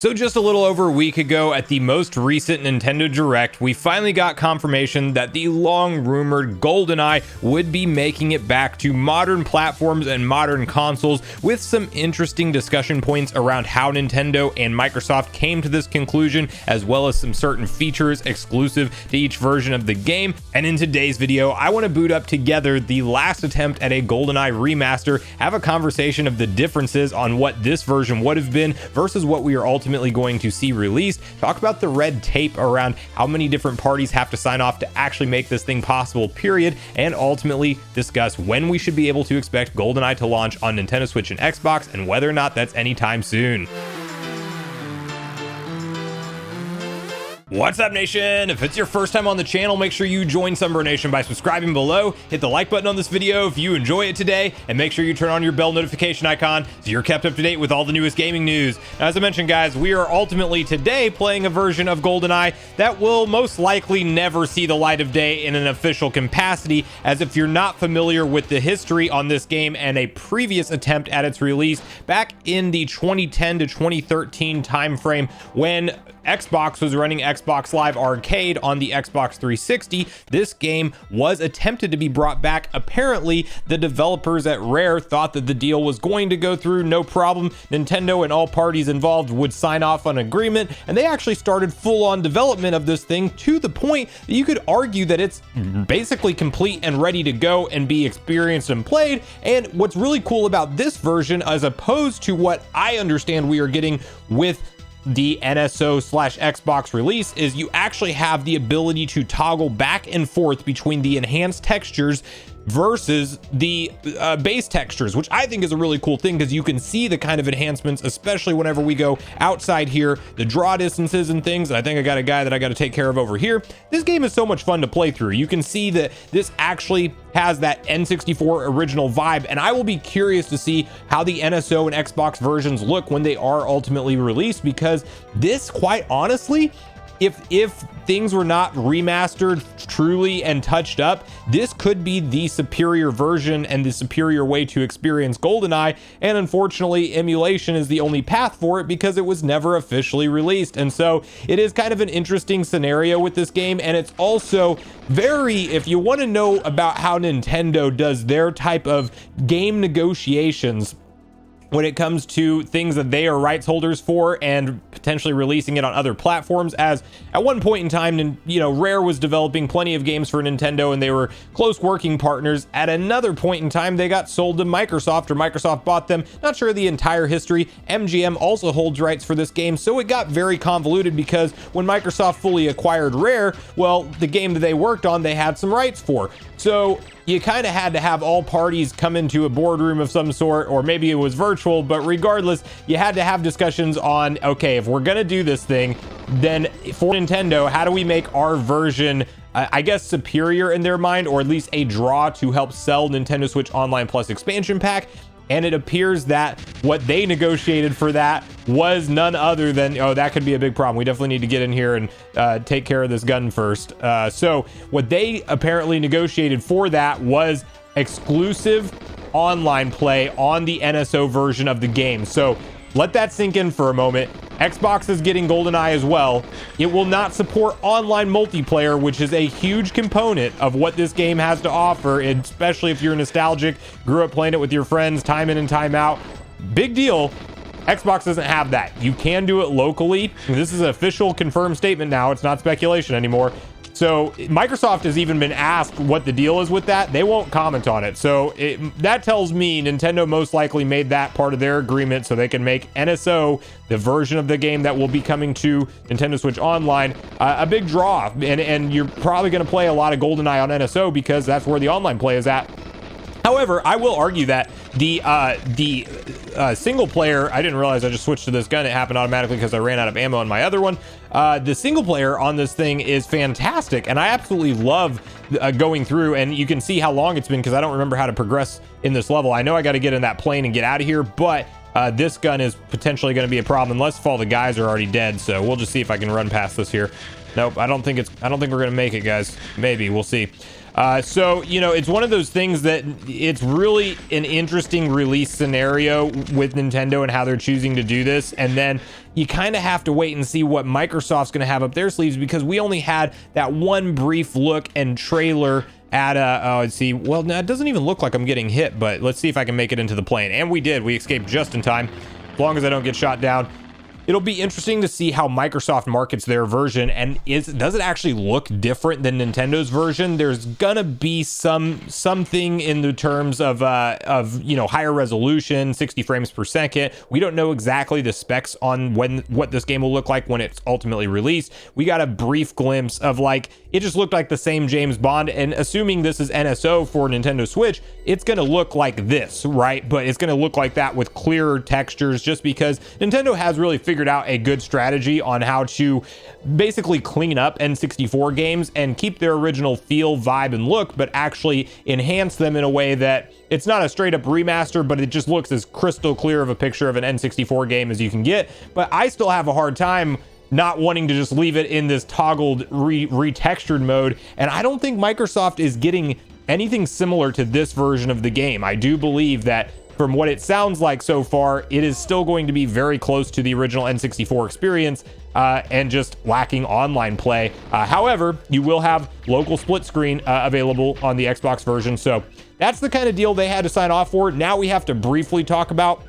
So just a little over a week ago at the most recent Nintendo Direct, we finally got confirmation that the long-rumored Goldeneye would be making it back to modern platforms and modern consoles, with some interesting discussion points around how Nintendo and Microsoft came to this conclusion, as well as some certain features exclusive to each version of the game. And in today's video, I want to boot up together the last attempt at a Goldeneye remaster, have a conversation of the differences on what this version would have been versus what we are ultimately going to see released, talk about the red tape around how many different parties have to sign off to actually make this thing possible, period, and ultimately discuss when we should be able to expect Goldeneye to launch on Nintendo Switch and Xbox, and whether or not that's anytime soon. What's up, Nation? If it's your first time on the channel, make sure you join Sunbro Nation by subscribing below, hit the like button on this video if you enjoy it today, and make sure you turn on your bell notification icon so you're kept up to date with all the newest gaming news. Now, as I mentioned, guys, we are ultimately today playing a version of Goldeneye that will most likely never see the light of day in an official capacity, as if you're not familiar with the history on this game and a previous attempt at its release back in the 2010 to 2013 timeframe when Xbox was running Xbox Live Arcade on the Xbox 360. This game was attempted to be brought back. Apparently, the developers at Rare thought that the deal was going to go through no problem. Nintendo and all parties involved would sign off on an agreement, and they actually started full-on development of this thing to the point that you could argue that it's basically complete and ready to go and be experienced and played. And what's really cool about this version, as opposed to what I understand we are getting with the NSO/Xbox release, is you actually have the ability to toggle back and forth between the enhanced textures versus the base textures, which I think is a really cool thing, because you can see the kind of enhancements, especially whenever we go outside here, the draw distances and things. And I think I got a guy that I got to take care of over here. This game is so much fun to play through. You can see that this actually has that N64 original vibe, and I will be curious to see how the NSO and Xbox versions look when they are ultimately released, because this, quite honestly, if things were not remastered truly and touched up, this could be the superior version and the superior way to experience Goldeneye. And unfortunately, emulation is the only path for it, because it was never officially released. And so it is kind of an interesting scenario with this game. And it's also very, if you want to know about how Nintendo does their type of game negotiations when it comes to things that they are rights holders for and potentially releasing it on other platforms, as at one point in time, Rare was developing plenty of games for Nintendo and they were close working partners. At another point in time, they got sold to Microsoft, or Microsoft bought them. Not sure the entire history. MGM also holds rights for this game, so it got very convoluted, because when Microsoft fully acquired Rare, well, the game that they worked on, they had some rights for. So you kind of had to have all parties come into a boardroom of some sort, or maybe it was virtual, but regardless, you had to have discussions on, okay, if we're gonna do this thing, then for Nintendo, how do we make our version, I guess, superior in their mind, or at least a draw to help sell Nintendo Switch Online Plus expansion pack? And it appears that what they negotiated for that was none other than, oh, that could be a big problem. We definitely need to get in here and take care of this gun first. So what they apparently negotiated for that was exclusive online play on the NSO version of the game. So let that sink in for a moment. Xbox is getting Goldeneye as well. It will not support online multiplayer, which is a huge component of what this game has to offer, especially if you're nostalgic, grew up playing it with your friends time in and time out. Big deal. Xbox doesn't have that. You can do it locally. This is an official confirmed statement now. It's not speculation anymore. So Microsoft has even been asked what the deal is with that. They won't comment on it. So that tells me Nintendo most likely made that part of their agreement so they can make NSO, the version of the game that will be coming to Nintendo Switch Online, a big draw. And you're probably going to play a lot of Goldeneye on NSO, because that's where the online play is at. However, I will argue that the single player, I didn't realize I just switched to this gun. It happened automatically because I ran out of ammo on my other one. The single player on this thing is fantastic, and I absolutely love going through, and you can see how long it's been, because I don't remember how to progress in this level. I know I got to get in that plane and get out of here, but this gun is potentially going to be a problem, unless if all the guys are already dead. So we'll just see if I can run past this here. Nope, I don't think we're gonna make it, guys. Maybe, we'll see. So, you know, it's one of those things that it's really an interesting release scenario with Nintendo and how they're choosing to do this. And then you kind of have to wait and see what Microsoft's going to have up their sleeves, because we only had that one brief look and trailer at let's see. Well, no, it doesn't even look like I'm getting hit, but let's see if I can make it into the plane. And we did. We escaped just in time, as long as I don't get shot down. It'll be interesting to see how Microsoft markets their version, and does it actually look different than Nintendo's version? There's gonna be something in the terms of you know, higher resolution, 60 frames per second. We don't know exactly the specs on what this game will look like when it's ultimately released. We got a brief glimpse of, like, it just looked like the same James Bond, and assuming this is NSO for Nintendo Switch, it's gonna look like this, right? But it's gonna look like that with clearer textures, just because Nintendo has really figured out a good strategy on how to basically clean up N64 games and keep their original feel, vibe, and look, but actually enhance them in a way that it's not a straight up remaster, but it just looks as crystal clear of a picture of an N64 game as you can get. But I still have a hard time not wanting to just leave it in this toggled retextured mode, and I don't think Microsoft is getting anything similar to this version of the game. I do believe that from what it sounds like so far, it is still going to be very close to the original N64 experience, and just lacking online play. However, you will have local split screen available on the Xbox version. So that's the kind of deal they had to sign off for. Now we have to briefly talk about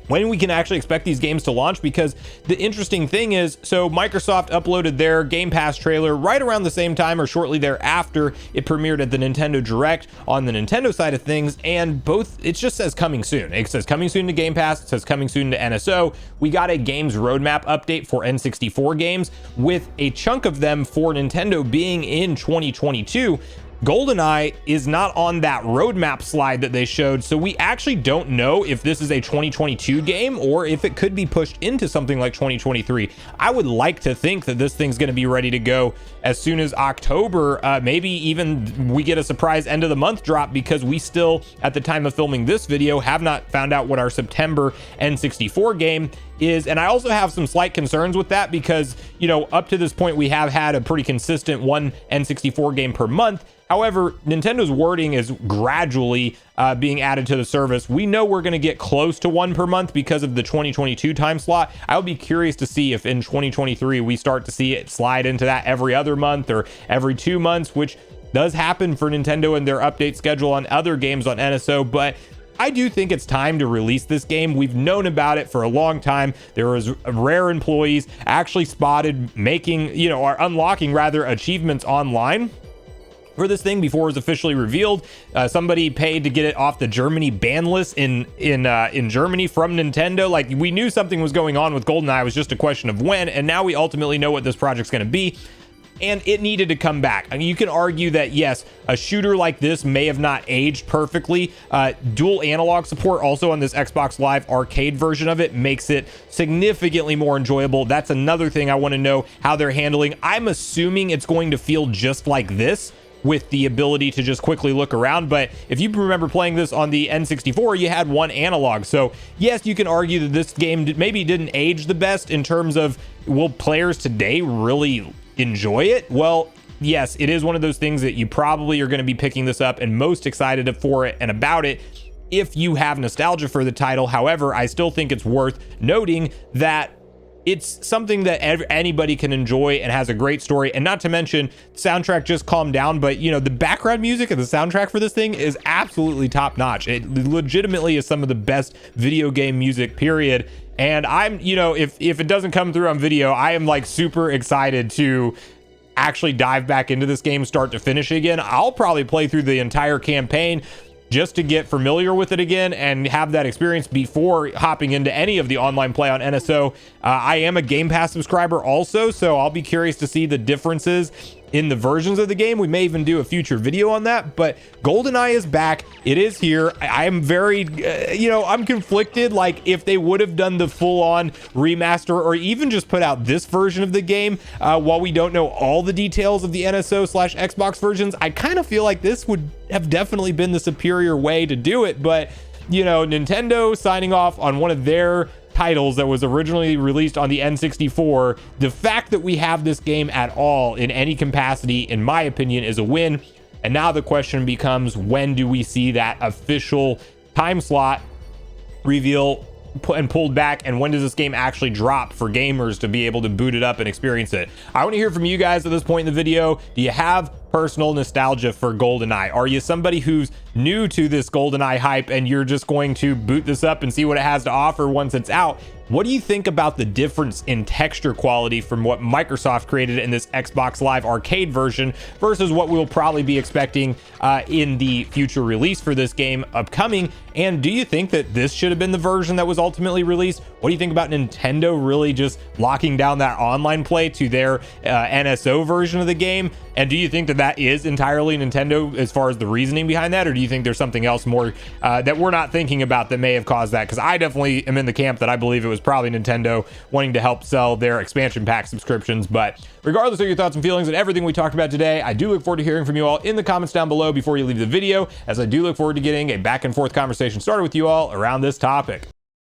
when we can actually expect these games to launch, because the interesting thing is, so Microsoft uploaded their Game Pass trailer right around the same time or shortly thereafter it premiered at the Nintendo Direct on the Nintendo side of things, and both, it just says coming soon. It says coming soon to Game Pass, it says coming soon to NSO. We got a games roadmap update for N64 games, with a chunk of them for Nintendo being in 2022. Goldeneye is not on that roadmap slide that they showed, so we actually don't know if this is a 2022 game or if it could be pushed into something like 2023. I would like to think that this thing's going to be ready to go as soon as October, maybe even we get a surprise end of the month drop, because we still, at the time of filming this video, have not found out what our September N64 game is. And I also have some slight concerns with that, because, you know, up to this point we have had a pretty consistent one N64 game per month. However, Nintendo's wording is gradually being added to the service. We know we're going to get close to one per month because of the 2022 time slot. I would be curious to see if in 2023 we start to see it slide into that every other month or every 2 months, which does happen for Nintendo and their update schedule on other games on NSO. But I do think it's time to release this game. We've known about it for a long time. There was rare employees actually spotted making, you know, or unlocking rather, achievements online for this thing before it was officially revealed. Somebody paid to get it off the Germany ban list in Germany from Nintendo. Like, we knew something was going on with GoldenEye. It was just a question of when, and now we ultimately know what this project's going to be. And it needed to come back. I mean, you can argue that, yes, a shooter like this may have not aged perfectly. Dual analog support also on this Xbox Live arcade version of it makes it significantly more enjoyable. That's another thing I want to know how they're handling. I'm assuming it's going to feel just like this, with the ability to just quickly look around. But if you remember playing this on the N64, you had one analog. So yes, you can argue that this game maybe didn't age the best in terms of, will players today really enjoy it? Well, yes, it is one of those things that you probably are going to be picking this up and most excited for it and about it if you have nostalgia for the title. However, I still think it's worth noting that it's something that anybody can enjoy and has a great story. And not to mention, soundtrack just calmed down, but, you know, the background music and the soundtrack for this thing is absolutely top notch. It legitimately is some of the best video game music, period. And I'm, you know, if it doesn't come through on video, I am like super excited to actually dive back into this game start to finish again. I'll probably play through the entire campaign just to get familiar with it again and have that experience before hopping into any of the online play on NSO. I am a Game Pass subscriber also, so I'll be curious to see the differences in the versions of the game. We may even do a future video on that, but GoldenEye is back. It is here. I am very, you know, I'm conflicted. Like, if they would have done the full-on remaster or even just put out this version of the game, while we don't know all the details of the NSO/Xbox versions, I kind of feel like this would have definitely been the superior way to do it. But, you know, Nintendo signing off on one of their titles that was originally released on the N64, the fact that we have this game at all in any capacity, in my opinion, is a win. And now the question becomes, when do we see that official time slot reveal and pulled back, and when does this game actually drop for gamers to be able to boot it up and experience it? I want to hear from you guys at this point in the video. Do you have personal nostalgia for Goldeneye? Are you somebody who's new to this Goldeneye hype and you're just going to boot this up and see what it has to offer once it's out? What do you think about the difference in texture quality from what Microsoft created in this Xbox Live Arcade version versus what we'll probably be expecting in the future release for this game upcoming? And do you think that this should have been the version that was ultimately released? What do you think about Nintendo really just locking down that online play to their NSO version of the game? And do you think that that is entirely Nintendo as far as the reasoning behind that? Or do you think there's something else more that we're not thinking about that may have caused that? Because I definitely am in the camp that I believe it was probably Nintendo wanting to help sell their expansion pack subscriptions. But regardless of your thoughts and feelings and everything we talked about today, I do look forward to hearing from you all in the comments down below before you leave the video, as I do look forward to getting a back and forth conversation started with you all around this topic.